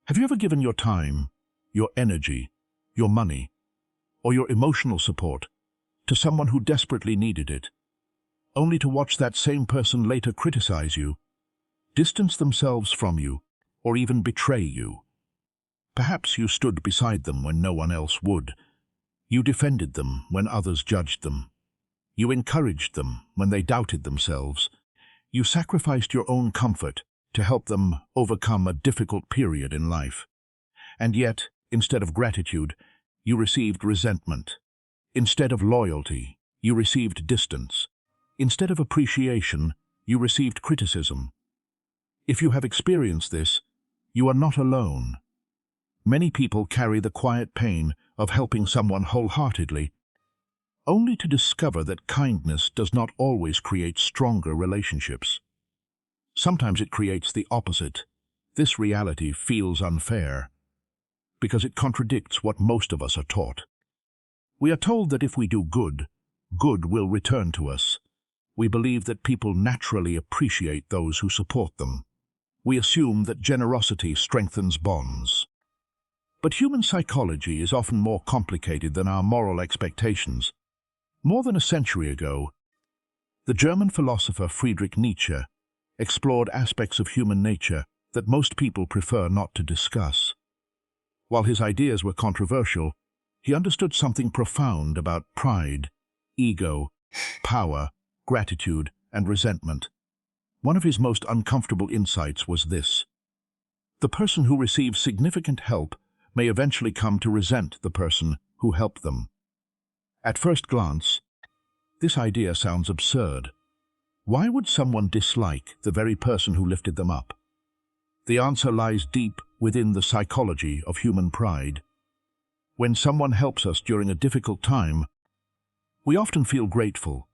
Have you ever given your time, your energy, your money, or your emotional support to someone who desperately needed it, only to watch that same person later criticize you, distance themselves from you, or even betray you? Perhaps you stood beside them when no one else would. You defended them when others judged them. You encouraged them when they doubted themselves. You sacrificed your own comfort to help them overcome a difficult period in life. And yet, instead of gratitude, you received resentment. Instead of loyalty, you received distance. Instead of appreciation, you received criticism. If you have experienced this, you are not alone. Many people carry the quiet pain of helping someone wholeheartedly, only to discover that kindness does not always create stronger relationships. Sometimes it creates the opposite. This reality feels unfair because it contradicts what most of us are taught. We are told that if we do good, good will return to us. We believe that people naturally appreciate those who support them. We assume that generosity strengthens bonds. But human psychology is often more complicated than our moral expectations. More than a century ago, the German philosopher Friedrich Nietzsche explored aspects of human nature that most people prefer not to discuss. While his ideas were controversial, he understood something profound about pride, ego, power, gratitude, and resentment. One of his most uncomfortable insights was this: the person who receives significant help may eventually come to resent the person who helped them. At first glance, this idea sounds absurd. Why would someone dislike the very person who lifted them up? The answer lies deep within the psychology of human pride. When someone helps us during a difficult time, we often feel grateful,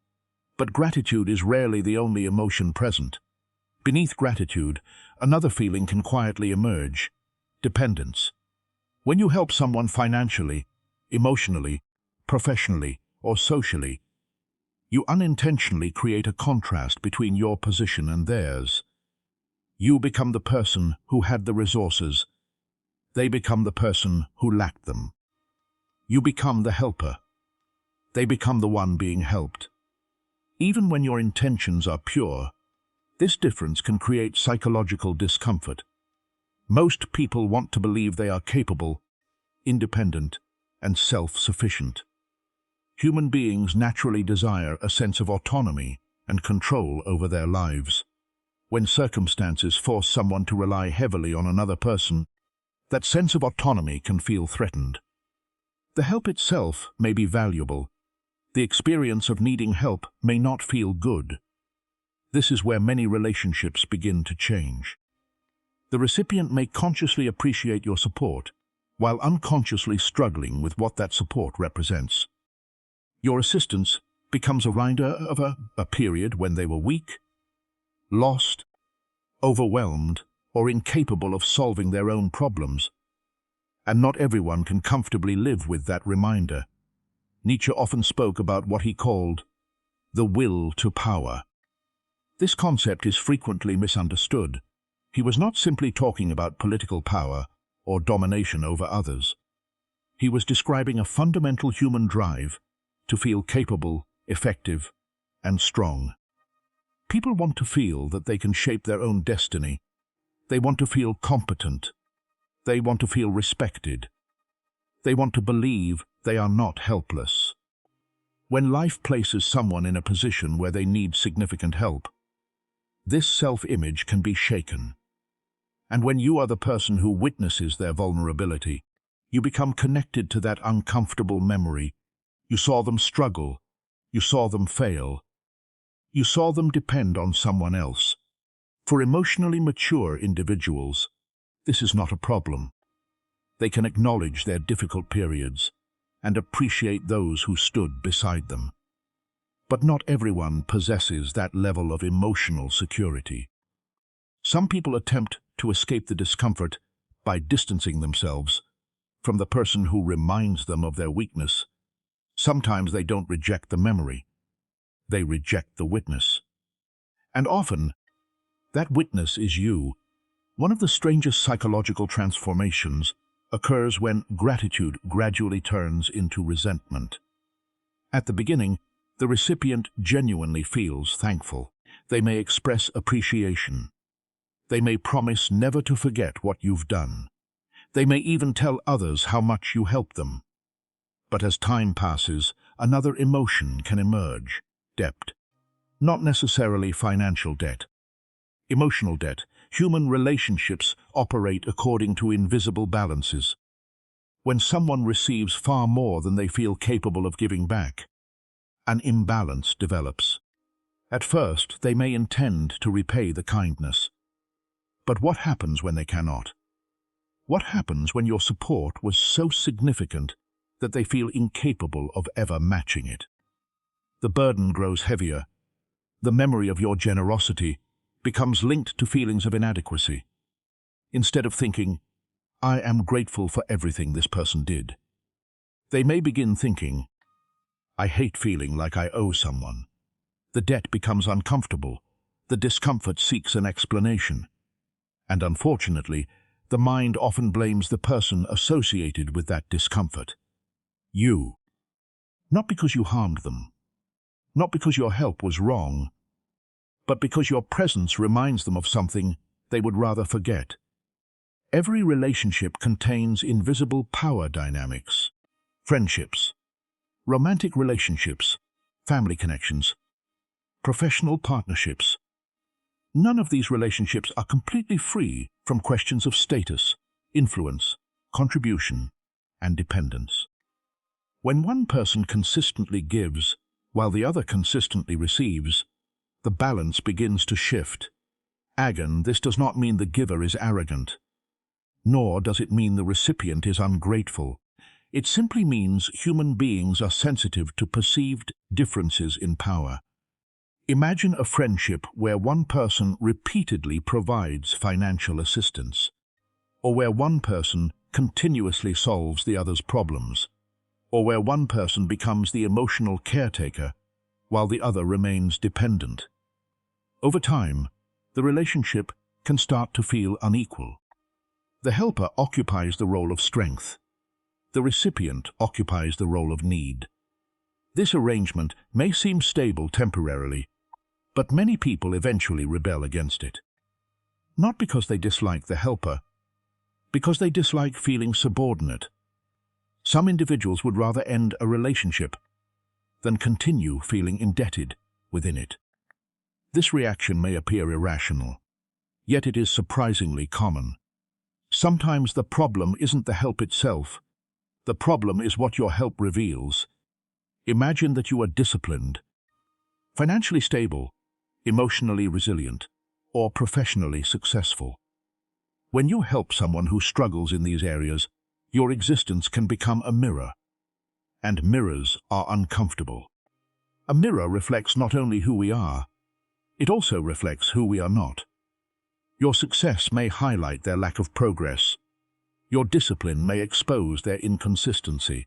but gratitude is rarely the only emotion present. Beneath gratitude, another feeling can quietly emerge: dependence. When you help someone financially, emotionally, professionally, or socially, you unintentionally create a contrast between your position and theirs. You become the person who had the resources. They become the person who lacked them. You become the helper. They become the one being helped. Even when your intentions are pure, this difference can create psychological discomfort. Most people want to believe they are capable, independent, and self-sufficient. Human beings naturally desire a sense of autonomy and control over their lives. When circumstances force someone to rely heavily on another person, that sense of autonomy can feel threatened. The help itself may be valuable. The experience of needing help may not feel good. This is where many relationships begin to change. The recipient may consciously appreciate your support, while unconsciously struggling with what that support represents. Your assistance becomes a reminder of a period when they were weak, lost, overwhelmed, or incapable of solving their own problems. And not everyone can comfortably live with that reminder. Nietzsche often spoke about what he called the will to power. This concept is frequently misunderstood. He was not simply talking about political power or domination over others. He was describing a fundamental human drive to feel capable, effective, and strong. People want to feel that they can shape their own destiny. They want to feel competent. They want to feel respected. They want to believe they are not helpless. When life places someone in a position where they need significant help, this self-image can be shaken. And when you are the person who witnesses their vulnerability, you become connected to that uncomfortable memory. You saw them struggle. You saw them fail. You saw them depend on someone else. For emotionally mature individuals, this is not a problem. They can acknowledge their difficult periods and appreciate those who stood beside them. But not everyone possesses that level of emotional security. Some people attempt to escape the discomfort by distancing themselves from the person who reminds them of their weakness. Sometimes they don't reject the memory. They reject the witness. And often, that witness is you. One of the strangest psychological transformations occurs when gratitude gradually turns into resentment. At the beginning, the recipient genuinely feels thankful. They may express appreciation. They may promise never to forget what you've done. They may even tell others how much you helped them. But as time passes, another emotion can emerge: debt. Not necessarily financial debt. Emotional debt. Human relationships operate according to invisible balances. When someone receives far more than they feel capable of giving back, an imbalance develops. At first, they may intend to repay the kindness. But what happens when they cannot? What happens when your support was so significant that they feel incapable of ever matching it? The burden grows heavier. The memory of your generosity becomes linked to feelings of inadequacy. Instead of thinking, "I am grateful for everything this person did," they may begin thinking, "I hate feeling like I owe someone." The debt becomes uncomfortable. The discomfort seeks an explanation. And unfortunately, the mind often blames the person associated with that discomfort. You. Not because you harmed them. Not because your help was wrong. But because your presence reminds them of something they would rather forget. Every relationship contains invisible power dynamics. Friendships, romantic relationships, family connections, professional partnerships. None of these relationships are completely free from questions of status, influence, contribution, and dependence. When one person consistently gives, while the other consistently receives, the balance begins to shift. Again, this does not mean the giver is arrogant, nor does it mean the recipient is ungrateful. It simply means human beings are sensitive to perceived differences in power. Imagine a friendship where one person repeatedly provides financial assistance, or where one person continuously solves the other's problems, or where one person becomes the emotional caretaker while the other remains dependent. Over time, the relationship can start to feel unequal. The helper occupies the role of strength. The recipient occupies the role of need. This arrangement may seem stable temporarily, but many people eventually rebel against it. Not because they dislike the helper, because they dislike feeling subordinate. Some individuals would rather end a relationship than continue feeling indebted within it. This reaction may appear irrational, yet it is surprisingly common. Sometimes the problem isn't the help itself. The problem is what your help reveals. Imagine that you are disciplined, financially stable, emotionally resilient, or professionally successful. When you help someone who struggles in these areas, your existence can become a mirror. And mirrors are uncomfortable. A mirror reflects not only who we are, it also reflects who we are not. Your success may highlight their lack of progress. Your discipline may expose their inconsistency.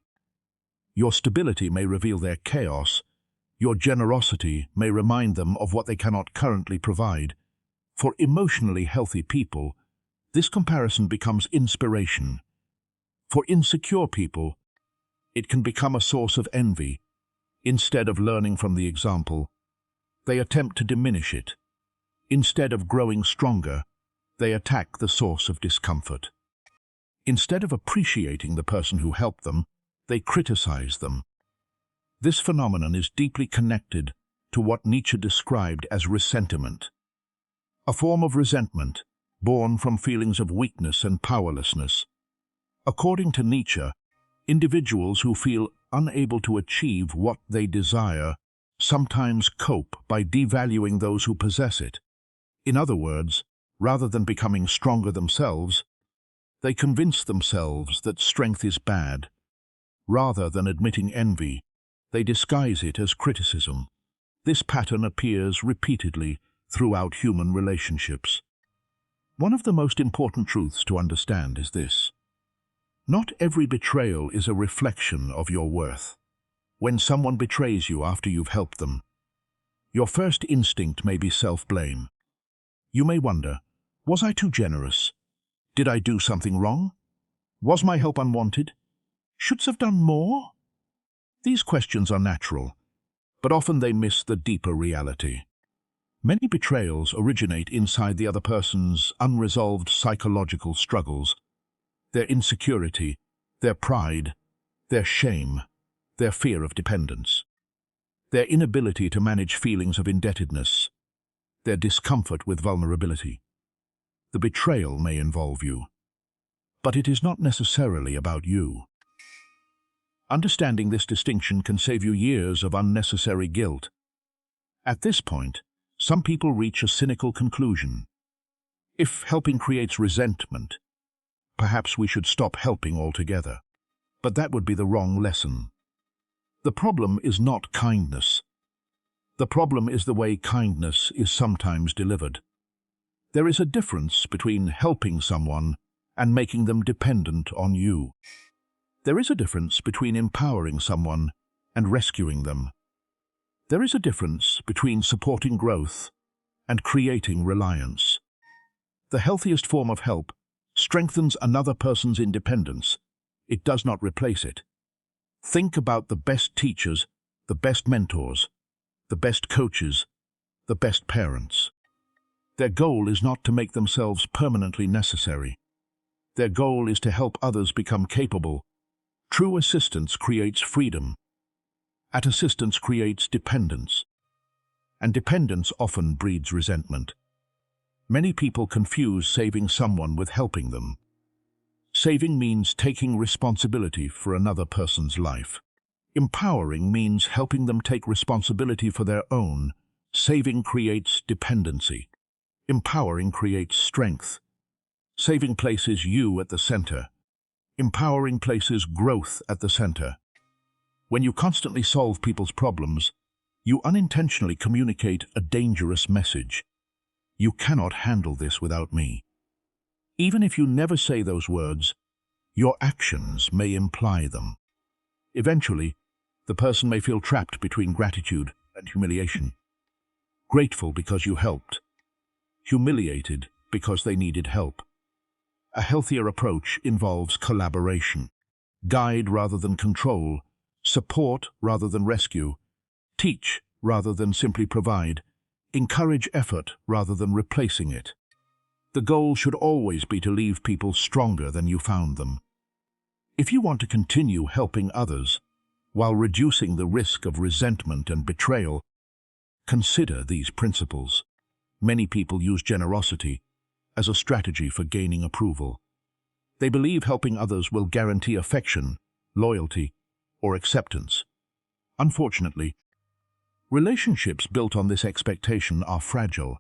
Your stability may reveal their chaos. Your generosity may remind them of what they cannot currently provide. For emotionally healthy people, this comparison becomes inspiration. For insecure people, it can become a source of envy. Instead of learning from the example, they attempt to diminish it. Instead of growing stronger, they attack the source of discomfort. Instead of appreciating the person who helped them, they criticize them. This phenomenon is deeply connected to what Nietzsche described as ressentiment, a form of resentment born from feelings of weakness and powerlessness. According to Nietzsche, individuals who feel unable to achieve what they desire sometimes cope by devaluing those who possess it. In other words, rather than becoming stronger themselves, they convince themselves that strength is bad. Rather than admitting envy, they disguise it as criticism. This pattern appears repeatedly throughout human relationships. One of the most important truths to understand is this: not every betrayal is a reflection of your worth. When someone betrays you after you've helped them, your first instinct may be self-blame. You may wonder, Was I too generous? Did I do something wrong? Was my help unwanted? Should have done more? These questions are natural, but often they miss the deeper reality. Many betrayals originate inside the other person's unresolved psychological struggles, their insecurity, their pride, their shame, their fear of dependence, their inability to manage feelings of indebtedness, their discomfort with vulnerability. The betrayal may involve you, but it is not necessarily about you. Understanding this distinction can save you years of unnecessary guilt. At this point, some people reach a cynical conclusion. If helping creates resentment, perhaps we should stop helping altogether. But that would be the wrong lesson. The problem is not kindness. The problem is the way kindness is sometimes delivered. There is a difference between helping someone and making them dependent on you. There is a difference between empowering someone and rescuing them. There is a difference between supporting growth and creating reliance. The healthiest form of help strengthens another person's independence. It does not replace it. Think about the best teachers, the best mentors, the best coaches, the best parents. Their goal is not to make themselves permanently necessary. Their goal is to help others become capable. True assistance creates freedom. Assistance creates dependence. And dependence often breeds resentment. Many people confuse saving someone with helping them. Saving means taking responsibility for another person's life. Empowering means helping them take responsibility for their own. Saving creates dependency. Empowering creates strength. Saving places you at the center. Empowering places growth at the center. When you constantly solve people's problems, you unintentionally communicate a dangerous message. You cannot handle this without me. Even if you never say those words, your actions may imply them. Eventually, the person may feel trapped between gratitude and humiliation. Grateful because you helped. Humiliated because they needed help. A healthier approach involves collaboration. Guide rather than control. Support rather than rescue. Teach rather than simply provide. Encourage effort rather than replacing it. The goal should always be to leave people stronger than you found them. If you want to continue helping others while reducing the risk of resentment and betrayal, consider these principles. Many people use generosity as a strategy for gaining approval. They believe helping others will guarantee affection, loyalty, or acceptance. Unfortunately, relationships built on this expectation are fragile.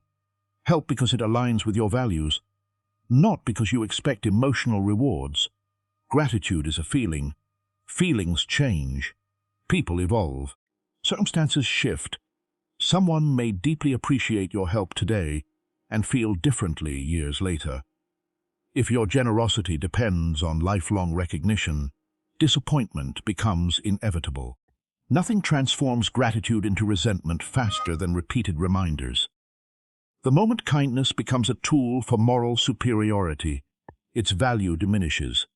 Help because it aligns with your values, not because you expect emotional rewards. Gratitude is a feeling. Feelings change. People evolve. Circumstances shift. Someone may deeply appreciate your help today and feel differently years later. If your generosity depends on lifelong recognition, disappointment becomes inevitable. Nothing transforms gratitude into resentment faster than repeated reminders. The moment kindness becomes a tool for moral superiority, its value diminishes.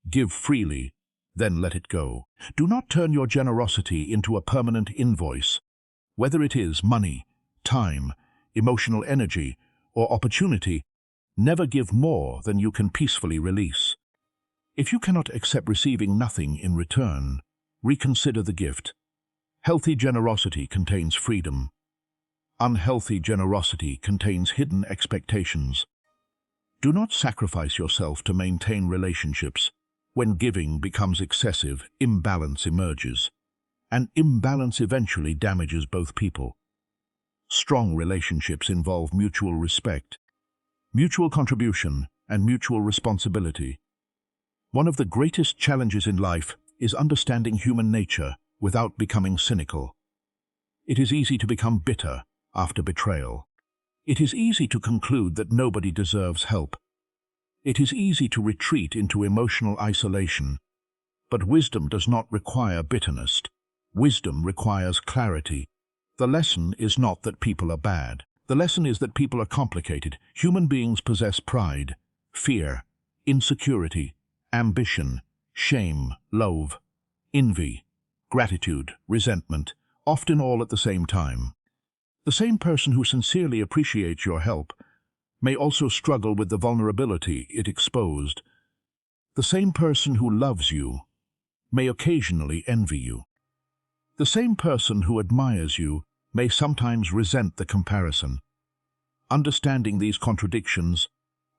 Give freely, then let it go. Do not turn your generosity into a permanent invoice. Whether it is money, time, emotional energy, or opportunity, never give more than you can peacefully release. If you cannot accept receiving nothing in return, reconsider the gift. Healthy generosity contains freedom. Unhealthy generosity contains hidden expectations. Do not sacrifice yourself to maintain relationships. When giving becomes excessive, imbalance emerges. And imbalance eventually damages both people. Strong relationships involve mutual respect, mutual contribution, and mutual responsibility. One of the greatest challenges in life is understanding human nature without becoming cynical. It is easy to become bitter after betrayal. It is easy to conclude that nobody deserves help. It is easy to retreat into emotional isolation. But wisdom does not require bitterness. Wisdom requires clarity. The lesson is not that people are bad. The lesson is that people are complicated. Human beings possess pride, fear, insecurity, ambition, shame, love, envy, gratitude, resentment, often all at the same time. The same person who sincerely appreciates your help may also struggle with the vulnerability it exposed. The same person who loves you may occasionally envy you. The same person who admires you may sometimes resent the comparison. Understanding these contradictions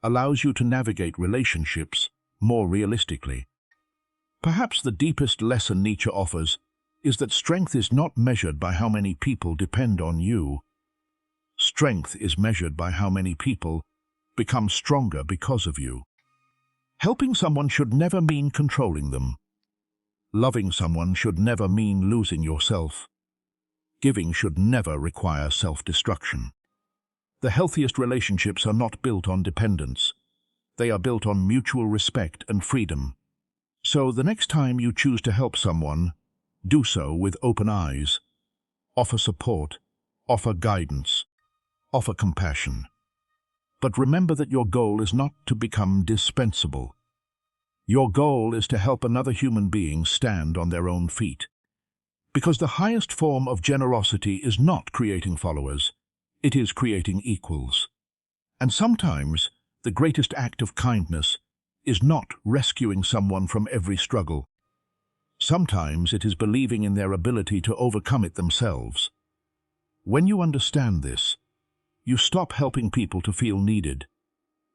allows you to navigate relationships more realistically. Perhaps the deepest lesson Nietzsche offers is that strength is not measured by how many people depend on you. Strength is measured by how many people become stronger because of you. Helping someone should never mean controlling them. Loving someone should never mean losing yourself. Giving should never require self-destruction. The healthiest relationships are not built on dependence. They are built on mutual respect and freedom. So the next time you choose to help someone, do so with open eyes. Offer support, offer guidance, offer compassion. But remember that your goal is not to become dispensable. Your goal is to help another human being stand on their own feet. Because the highest form of generosity is not creating followers, it is creating equals. And sometimes the greatest act of kindness is not rescuing someone from every struggle. Sometimes it is believing in their ability to overcome it themselves. When you understand this, you stop helping people to feel needed.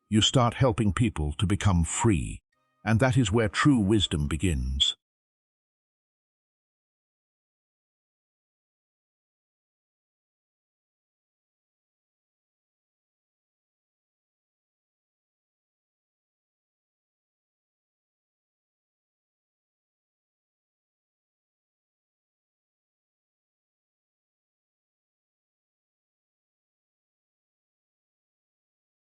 You start helping people to become free. And that is where true wisdom begins.